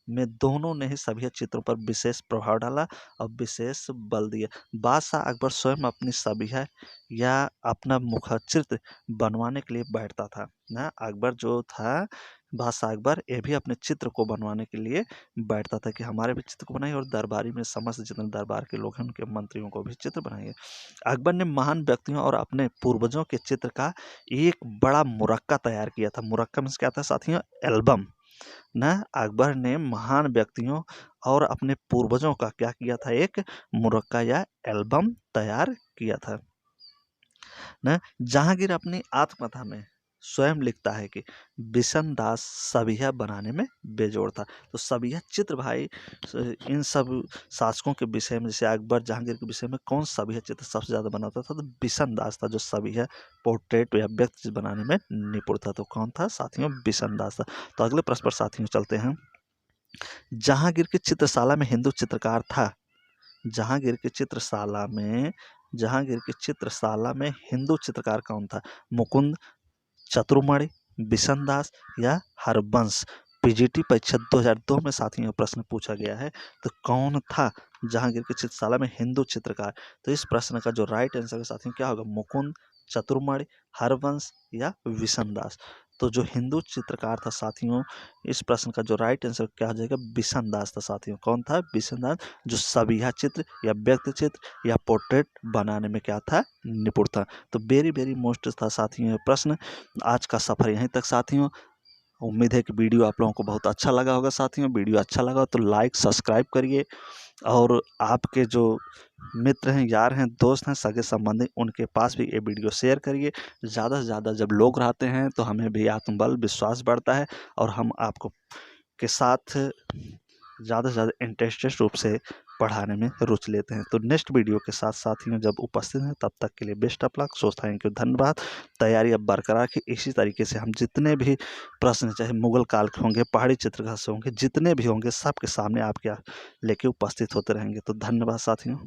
में दोनों ने ही सभी चित्रों पर विशेष प्रभाव डाला और विशेष बल दिया। बादशाह अकबर स्वयं अपनी सबिया या अपना मुखचित्र बनवाने के लिए बैठता था ना। अकबर जो था, बादशाह अकबर, ये भी अपने चित्र को बनवाने के लिए बैठता था कि हमारे भी चित्र को बनाइए और दरबारी में समस्त जितने दरबार के लोग हैं उनके मंत्रियों को भी चित्र बनाइए। अकबर ने महान व्यक्तियों और अपने पूर्वजों के चित्र का एक बड़ा मुरक्का तैयार किया था। मुरक्का मीन्स क्या था साथियों? एल्बम ना। अकबर ने महान व्यक्तियों और अपने पूर्वजों का क्या किया था? एक मुरक्का या एल्बम तैयार किया था ना। जहांगीर अपनी आत्मकथा में स्वयं लिखता है कि बिशन दास सबिया बनाने में बेजोड़ था। तो सबिया चित्र भाई इन सब शासकों के विषय में, जैसे अकबर जहांगीर के विषय में कौन सबिया चित्र सबसे ज़्यादा बनाता था? तो बिशन दास था जो सबिया पोर्ट्रेट या व्यक्ति बनाने में निपुण था। तो कौन था साथियों? बिशन दास था। तो अगले प्रश्न पर साथियों चलते हैं। जहांगीर की चित्रशाला में हिंदू चित्रकार था। जहांगीर की चित्रशाला में जहांगीर की चित्रशाला में हिंदू चित्रकार कौन था? मुकुंद, चतुर्मणि, बिशन दास या हरबंश? पीजीटी परीक्षा 2002 में साथियों प्रश्न पूछा गया है। तो कौन था जहांगीर की चित्रशाला में हिंदू चित्रकार? तो इस प्रश्न का जो राइट आंसर है साथियों क्या होगा? मुकुंद, चतुर्मणि, हरवंश या बिशन दास? तो जो हिंदू चित्रकार था साथियों, इस प्रश्न का जो राइट आंसर क्या हो जाएगा? बिशन दास था साथियों। कौन था? बिशन दास, जो सबिया चित्र या व्यक्ति चित्र या पोर्ट्रेट बनाने में क्या था? निपुण था। तो वेरी वेरी मोस्ट था साथियों ये प्रश्न। आज का सफर यहीं तक साथियों। उम्मीद है कि वीडियो आप लोगों को बहुत अच्छा लगा होगा साथियों। वीडियो अच्छा लगा तो लाइक सब्सक्राइब करिए, और आपके जो मित्र हैं, यार हैं, दोस्त हैं, सगे संबंधी, उनके पास भी ये वीडियो शेयर करिए। ज़्यादा से ज़्यादा जब लोग रहते हैं तो हमें भी आत्मबल विश्वास बढ़ता है और हम आपको के साथ ज़्यादा से ज़्यादा इंटरेस्टेड रूप से पढ़ाने में रुचि लेते हैं। तो नेक्स्ट वीडियो के साथ साथियों जब उपस्थित हैं, तब तक के लिए best of luck. So thank you, धन्यवाद। तैयारी अब बरकरार रखिए। इसी तरीके से हम जितने भी प्रश्न, चाहे मुगल काल के होंगे, पहाड़ी चित्रकला से होंगे, जितने भी होंगे, सबके सामने आपके लेके उपस्थित होते रहेंगे। तो धन्यवाद साथियों।